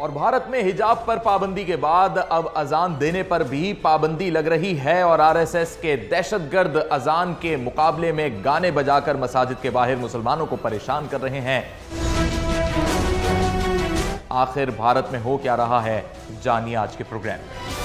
اور بھارت میں حجاب پر پابندی کے بعد اب اذان دینے پر بھی پابندی لگ رہی ہے اور آر ایس ایس کے دہشت گرد اذان کے مقابلے میں گانے بجا کر مساجد کے باہر مسلمانوں کو پریشان کر رہے ہیں۔ آخر بھارت میں ہو کیا رہا ہے، جانیے آج کے پروگرام میں۔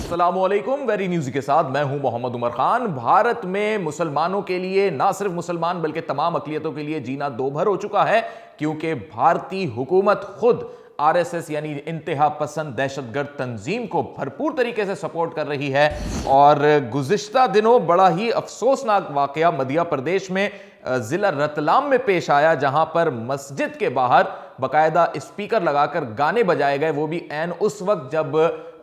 السلام علیکم، ویری نیوز کے ساتھ میں ہوں محمد عمر خان۔ بھارت میں مسلمانوں کے لیے، نہ صرف مسلمان بلکہ تمام اقلیتوں کے لیے جینا دو بھر ہو چکا ہے، کیونکہ بھارتی حکومت خود آر ایس ایس یعنی انتہا پسند دہشت گرد تنظیم کو بھرپور طریقے سے سپورٹ کر رہی ہے۔ اور گزشتہ دنوں بڑا ہی افسوسناک واقعہ مدھیہ پردیش میں ضلع رتلام میں پیش آیا، جہاں پر مسجد کے باہر باقاعدہ اسپیکر لگا کر گانے بجائے گئے، وہ بھی عین اس وقت جب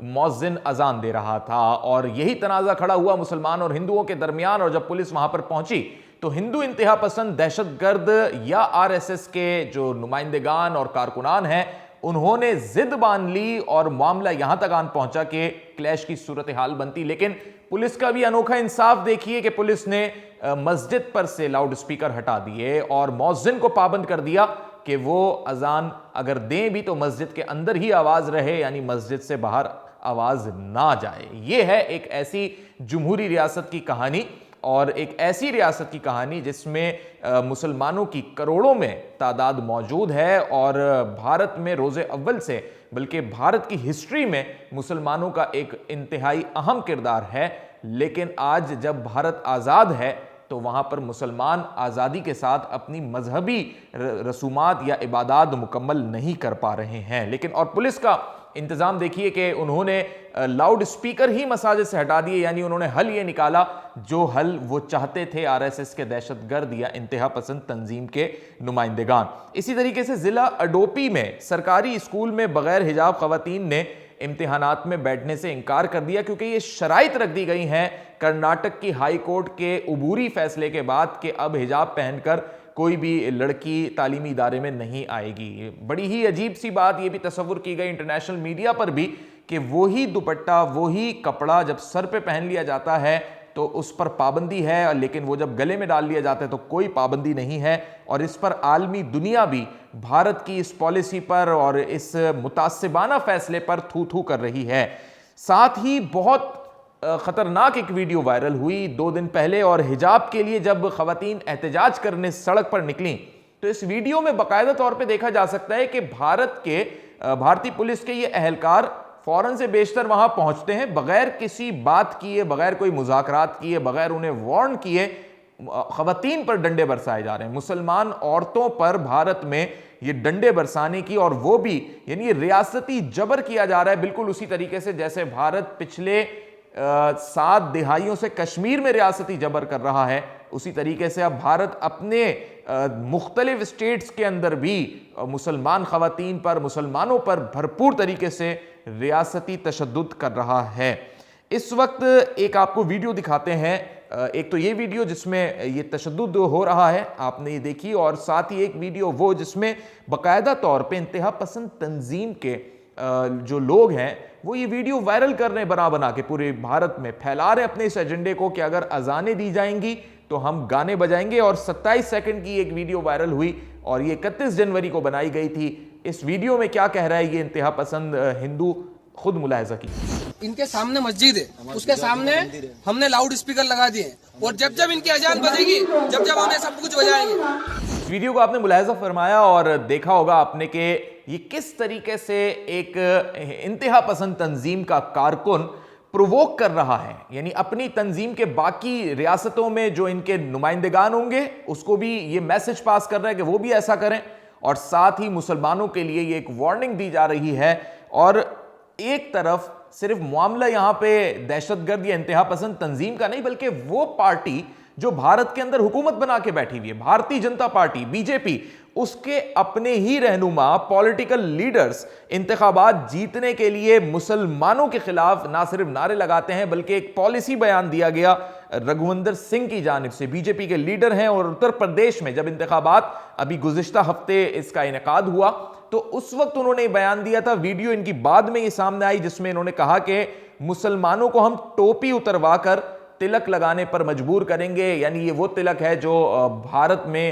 مؤذن اذان دے رہا تھا۔ اور یہی تنازع کھڑا ہوا مسلمان اور ہندوؤں کے درمیان، اور جب پولیس وہاں پر پہنچی تو ہندو انتہا پسند دہشت گرد یا آر ایس ایس کے جو نمائندگان اور کارکنان ہیں، انہوں نے ضد باندھ لی اور معاملہ یہاں تک آن پہنچا کہ کلیش کی صورتحال بنتی۔ لیکن پولیس کا بھی انوکھا انصاف دیکھیے کہ پولیس نے مسجد پر سے لاؤڈ اسپیکر ہٹا دیے اور مؤذن کو پابند کر دیا کہ وہ اذان اگر دیں بھی تو مسجد کے اندر ہی آواز رہے، یعنی مسجد سے باہر آواز نہ جائے۔ یہ ہے ایک ایسی جمہوری ریاست کی کہانی، اور ایک ایسی ریاست کی کہانی جس میں مسلمانوں کی کروڑوں میں تعداد موجود ہے، اور بھارت میں روز اول سے بلکہ بھارت کی ہسٹری میں مسلمانوں کا ایک انتہائی اہم کردار ہے۔ لیکن آج جب بھارت آزاد ہے تو وہاں پر مسلمان آزادی کے ساتھ اپنی مذہبی رسومات یا عبادات مکمل نہیں کر پا رہے ہیں۔ لیکن اور پولیس کا انتظام دیکھیے کہ انہوں نے لاؤڈ اسپیکر ہی مساجد سے ہٹا دیے، یعنی انہوں نے حل یہ نکالا جو حل وہ چاہتے تھے آر ایس ایس کے دہشت گرد یا انتہا پسند تنظیم کے نمائندگان۔ اسی طریقے سے ضلع اڈوپی میں سرکاری اسکول میں بغیر حجاب خواتین نے امتحانات میں بیٹھنے سے انکار کر دیا، کیونکہ یہ شرائط رکھ دی گئی ہیں کرناٹک کی ہائی کورٹ کے عبوری فیصلے کے بعد کہ اب حجاب پہن کر کوئی بھی لڑکی تعلیمی ادارے میں نہیں آئے گی۔ بڑی ہی عجیب سی بات یہ بھی تصور کی گئی انٹرنیشنل میڈیا پر بھی کہ وہی دوپٹہ، وہی کپڑا جب سر پہ پہن لیا جاتا ہے تو اس پر پابندی ہے، لیکن وہ جب گلے میں ڈال لیا جاتا ہے تو کوئی پابندی نہیں ہے۔ اور اس پر عالمی دنیا بھی بھارت کی اس پالیسی پر اور اس متعصبانہ فیصلے پر تھو تھو کر رہی ہے۔ ساتھ ہی بہت خطرناک ایک ویڈیو وائرل ہوئی 2 دن پہلے، اور حجاب کے لیے جب خواتین احتجاج کرنے سڑک پر نکلیں تو اس ویڈیو میں باقاعدہ طور پہ دیکھا جا سکتا ہے کہ بھارتی پولیس کے یہ اہلکار فوراً سے بیشتر وہاں پہنچتے ہیں، بغیر کسی بات کیے، بغیر کوئی مذاکرات کیے، بغیر انہیں وارن کیے خواتین پر ڈنڈے برسائے جا رہے ہیں۔ مسلمان عورتوں پر بھارت میں یہ ڈنڈے برسانے کی، اور وہ بھی یعنی یہ ریاستی جبر کیا جا رہا ہے، بالکل اسی طریقے سے جیسے بھارت پچھلے 7 دہائیوں سے کشمیر میں ریاستی جبر کر رہا ہے، اسی طریقے سے اب بھارت اپنے مختلف اسٹیٹس کے اندر بھی مسلمان خواتین پر، مسلمانوں پر بھرپور طریقے سے ریاستی تشدد کر رہا ہے۔ اس وقت ایک آپ کو ویڈیو دکھاتے ہیں، ایک تو یہ ویڈیو جس میں یہ تشدد ہو رہا ہے آپ نے یہ دیکھی، اور ساتھ ہی ایک ویڈیو وہ جس میں باقاعدہ طور پہ انتہا پسند تنظیم کے جو لوگ ہیں وہ یہ ویڈیو وائرل کر رہے ہیں، بنا کے پورے بھارت میں پھیلا رہے ہیں اپنے اس ایجنڈے کو کہ اگر اذانیں دی جائیں گی تو ہم گانے بجائیں گے۔ اور 27 سیکنڈ کی ایک ویڈیو وائرل ہوئی اور یہ 31 جنوری کو بنائی گئی تھی۔ اس ویڈیو میں کیا کہہ رہا ہے یہ انتہا پسند ہندو، خود ملاحظہ کی۔ ان کے سامنے مسجد ہے، اس کے سامنے ہم نے لاؤڈ اسپیکر لگا دیے، اور جب ان کی اذان بجے گی جب ہم نے سب کچھ بجائیں گے۔ اس ویڈیو کو آپ نے ملاحظہ فرمایا اور دیکھا ہوگا آپ نے کہ یہ کس طریقے سے ایک انتہا پسند تنظیم کا کارکن پرووک کر رہا ہے، یعنی اپنی تنظیم کے باقی ریاستوں میں جو ان کے نمائندگان ہوں گے اس کو بھی یہ میسج پاس کر رہا ہے کہ وہ بھی ایسا کریں، اور ساتھ ہی مسلمانوں کے لیے یہ ایک وارننگ دی جا رہی ہے۔ اور ایک طرف صرف معاملہ یہاں پہ دہشت گرد یا انتہا پسند تنظیم کا نہیں، بلکہ وہ پارٹی جو بھارت کے اندر حکومت بنا کے بیٹھی ہوئی ہے، بھارتی جنتا پارٹی بی جے پی، اس کے اپنے ہی رہنما پولیٹیکل لیڈرز انتخابات جیتنے کے لیے مسلمانوں کے خلاف نہ صرف نعرے لگاتے ہیں بلکہ ایک پالیسی بیان دیا گیا رگھوندر سنگھ کی جانب سے، بی جے پی کے لیڈر ہیں۔ اور اتر پردیش میں جب انتخابات ابھی گزشتہ ہفتے اس کا انعقاد ہوا تو اس وقت انہوں نے بیان دیا تھا، ویڈیو ان کی بعد میں یہ سامنے آئی جس میں انہوں نے کہا کہ مسلمانوں کو ہم ٹوپی اتروا کر تلک لگانے پر مجبور کریں گے، یعنی یہ وہ تلک ہے جو بھارت میں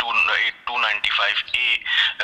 295A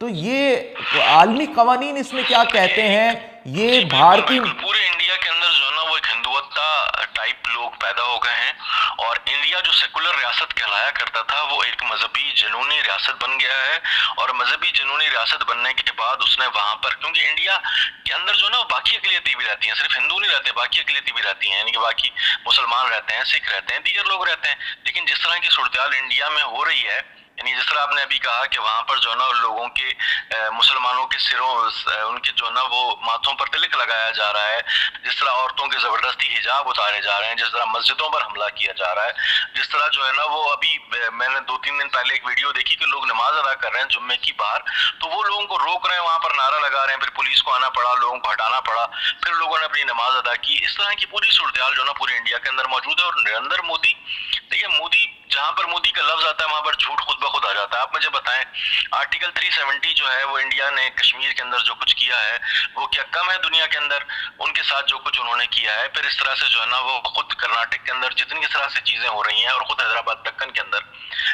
تو یہ عالمی قوانین اس میں کیا کہتے ہیں؟ یہ بھارتی پورے انڈیا کے اندر جو ہے نا وہ ایک ہندوتا ٹائپ لوگ پیدا ہو گئے ہیں، اور انڈیا جو سیکولر ریاست کہلایا کرتا تھا وہ ایک مذہبی جنونی ریاست بن گیا ہے، اور مذہبی جنونی ریاست بننے کے بعد اس نے وہاں پر، کیونکہ انڈیا کے اندر جو ہے نا وہ باقی اقلیتیں بھی رہتی ہیں، صرف ہندو نہیں رہتے، باقی اقلیتیں بھی رہتی ہیں، یعنی کہ باقی مسلمان رہتے ہیں، سکھ رہتے ہیں، دیگر لوگ رہتے ہیں، لیکن جس طرح کی صورتحال انڈیا میں ہو رہی ہے، یعنی جس طرح آپ نے ابھی کہا کہ وہاں پر جو ہے نا لوگوں کے مسلمانوں کے سروں ان کے جو ہے نا وہ ماتھوں پر تلک لگایا جا رہا ہے، جس طرح عورتوں کے زبردستی حجاب اتارے جا رہے ہیں، جس طرح مسجدوں پر حملہ کیا جا رہا ہے، جس طرح جو ہے نا وہ ابھی میں نے 2-3 دن پہلے ایک ویڈیو دیکھی کہ لوگ نماز ادا کر رہے ہیں جمعے کی باہر، تو وہ لوگوں کو روک رہے ہیں، وہاں پر نعرہ لگا رہے ہیں، پھر پولیس کو آنا پڑا، لوگوں کو ہٹانا پڑا، پھر لوگوں نے اپنی نماز ادا کی۔ اس طرح کی پوری صورتحال جو ہے نا پورے انڈیا کے اندر موجود ہے، اور نریندر مودی، دیکھیے مودی، جہاں پر مودی کا لفظ آتا ہے وہاں پر جھوٹ خود بخود آ جاتا ہے۔ آپ مجھے بتائیں آرٹیکل 370 جو ہے وہ انڈیا نے کشمیر کے اندر جو کچھ کیا ہے وہ کیا کم ہے دنیا کے اندر؟ ان کے ساتھ جو کچھ انہوں نے کیا ہے، پھر اس طرح سے جو ہے نا وہ خود کرناٹک کے اندر جتنی اس طرح سے چیزیں ہو رہی ہیں، اور خود حیدرآباد دکن کے اندر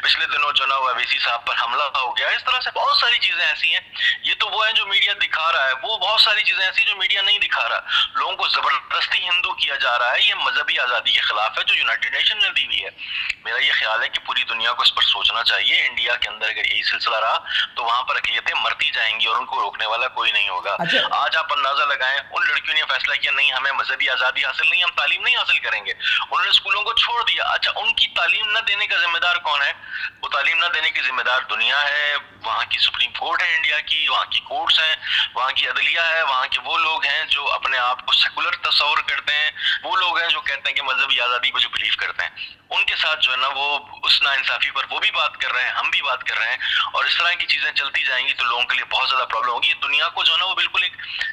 پچھلے دنوں جو ہے نا وہ اویسی صاحب پر حملہ ہو گیا، اس طرح سے بہت ساری چیزیں ایسی ہیں۔ یہ تو وہ ہیں جو میڈیا دکھا رہا ہے، وہ بہت ساری چیزیں ایسی جو میڈیا نہیں دکھا رہا۔ لوگوں کو زبردستی ہندو کیا جا رہا ہے، یہ مذہبی آزادی کے خلاف ہے جو یونائٹڈ نیشن نے دی ہوئی ہے۔ میرا یہ خیال ہے کہ پوری دنیا کو اس پر سوچنا چاہیے۔ انڈیا کے اندر اگر یہی سلسلہ رہا تو وہاں پر اقلیتیں مرتی جائیں گی اور ان کو روکنے والا کوئی نہیں ہوگا۔ آج آپ اندازہ لگائیں، ان لڑکیوں نے فیصلہ کیا نہیں ہمیں مذہبی آزادی حاصل نہیں، ہم تعلیم نہیں حاصل کریں گے، انہوں نے اسکولوں کو چھوڑ دیا۔ اچھا، ان کی تعلیم نہ دینے کا ذمہ دار کون ہے؟ وہ تعلیم نہ دینے کی ذمہ دار دنیا ہے، وہاں کی سپریم کورٹ ہے انڈیا کی، وہاں کی کورٹس ہیں، وہاں کی عدلیہ ہے، وہاں کے وہ لوگ ہیں جو اپنے آپ کو سیکولر تصور کرتے ہیں، وہ لوگ ہیں جو کہتے ہیں کہ مذہبی آزادی پہ جو بلیو کرتے ہیں۔ ان کے ساتھ جو ہے نا وہ اس ناانصافی پر وہ بھی بات کر رہے ہیں، ہم بھی بات کر رہے ہیں، اور اس طرح کی چیزیں چلتی جائیں گی تو لوگوں کے لیے بہت زیادہ پرابلم ہوگی۔ یہ دنیا کو جو ہے نا وہ بالکل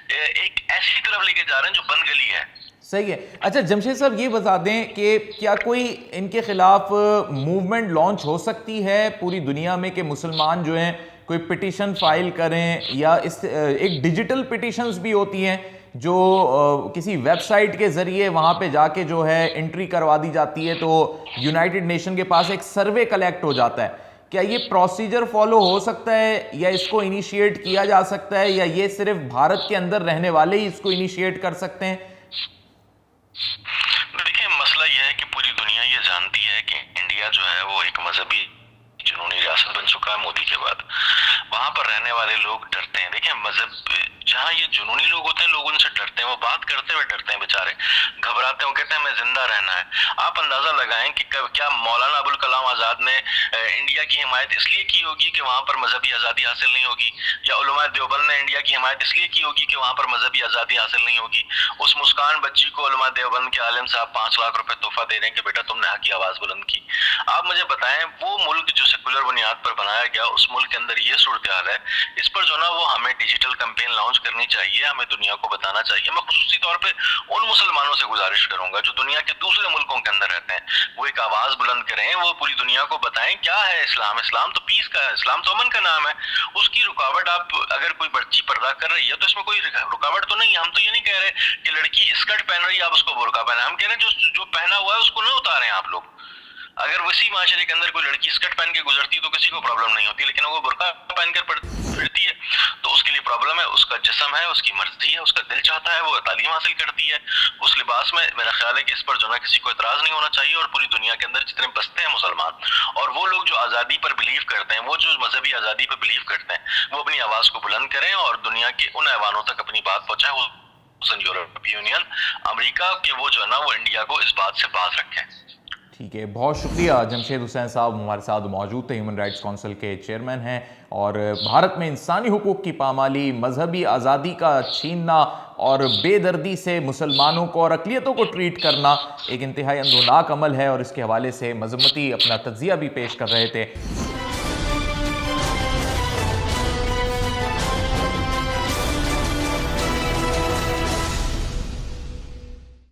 ایک ایسی طرف لے کے جا رہے ہیں جو بن گلی ہے۔ صحیح ہے۔ اچھا جمشید صاحب یہ بتا دیں کہ کیا کوئی ان کے خلاف موومنٹ لانچ ہو سکتی ہے پوری دنیا میں کہ مسلمان جو ہیں کوئی پٹیشن فائل کریں، یا اس ایک ڈیجیٹل پٹیشنز بھی ہوتی ہیں جو کسی ویب سائٹ کے ذریعے وہاں پہ جا کے جو ہے انٹری کروا دی جاتی ہے تو یونائٹڈ نیشن کے پاس ایک سروے کلیکٹ ہو جاتا ہے؟ کیا یہ پروسیجر فالو ہو سکتا ہے، یا اس کو انیشیٹ کیا جا سکتا ہے، یا یہ صرف بھارت کے اندر رہنے والے ہی اس کو انیشیٹ کر سکتے ہیں؟ دیکھیں مسئلہ یہ ہے کہ پوری دنیا یہ جانتی ہے کہ انڈیا جو ہے وہ ایک مذہبی جنونی ریاست بن چکا ہے مودی کے بعد۔ وہاں پر رہنے والے لوگ ڈرتے ہیں۔ دیکھیں مذہب جہاں یہ جنونی لوگ ہوتے ہیں لوگ ان سے ڈرتے ہیں، وہ بات کرتے ہوئے ڈرتے ہیں، بیچارے گھبراتے ہیں، وہ کہتے ہیں ہمیں زندہ رہنا ہے۔ آپ اندازہ لگائیں کہ کیا مولانا ابوالکلام آزاد نے انڈیا کی حمایت اس لیے کی ہوگی کہ وہاں پر مذہبی آزادی حاصل نہیں ہوگی، یا علماء دیوبند نے انڈیا کی حمایت اس لیے کی ہوگی کہ وہاں پر مذہبی آزادی حاصل نہیں ہوگی؟ اس مسکان بچی کو علماء دیوبند کے عالم صاحب 5 لاکھ روپے تحفہ دے رہے ہیں کہ بیٹا تم نے حق کی آواز بلند کی۔ آپ مجھے بتائیں وہ ملک جو سیکولر بنیاد پر بنایا گیا، اس ملک کے اندر یہ صورتحال ہے، اس پر جو نا وہ ہمیں ڈیجیٹل کمپین لانچ کرنی چاہیے، ہمیں دنیا کو بتانا چاہیے۔ میں خصوصی طور پہ ان مسلمانوں سے گزارش کروں گا جو دنیا کے دوسرے ملکوں کے اندر رہتے ہیں، وہ ایک آواز بلند کریں، وہ پوری دنیا کو بتائیں کیا ہے اسلام۔ اسلام تو پیس کا ہے، اسلام تو امن کا نام ہے۔ اس کی رکاوٹ آپ اگر کوئی بچی پردہ کر رہی ہے تو اس میں کوئی رکاوٹ تو نہیں ہے۔ ہم تو یہ نہیں کہہ رہے کہ لڑکی اسکرٹ پہن رہی ہے آپ اس کو برقع پہنا، ہم کہہ رہے ہیں جو پہنا ہوا ہے اس کو نہ اتاریں آپ لوگ۔ اگر ویسی معاشرے کے اندر کوئی لڑکی اسکرٹ پہن کے گزرتی ہے تو کسی کو پرابلم نہیں ہوتی، لیکن وہ برقع پہن کر پھرتی ہے تو اس کے لیے پرابلم ہے۔ اس کا جسم ہے، اس کی مرضی ہے، اس کا دل چاہتا ہے، وہ تعلیم حاصل کرتی ہے اس لباس میں۔ میرا خیال ہے کہ اس پر جو نا کسی کو اعتراض نہیں ہونا چاہیے، اور پوری دنیا کے اندر جتنے بستے ہیں مسلمان اور وہ لوگ جو آزادی پر بلیو کرتے ہیں، وہ جو مذہبی آزادی پر بلیو کرتے ہیں، وہ اپنی آواز کو بلند کریں اور دنیا کے ان ایوانوں تک اپنی بات پہنچائیں، یورپی یونین، امریکہ، کہ وہ جو ہے نا وہ انڈیا کو اس بات سے باز رکھیں۔ ٹھیک ہے، بہت شکریہ جمشید حسین صاحب ہمارے ساتھ موجود تھے، ہیومن رائٹس کونسل کے چیئرمین ہیں، اور بھارت میں انسانی حقوق کی پامالی، مذہبی آزادی کا چھیننا اور بے دردی سے مسلمانوں کو اور اقلیتوں کو ٹریٹ کرنا ایک انتہائی اندھوناک عمل ہے، اور اس کے حوالے سے مذمتی اپنا تجزیہ بھی پیش کر رہے تھے۔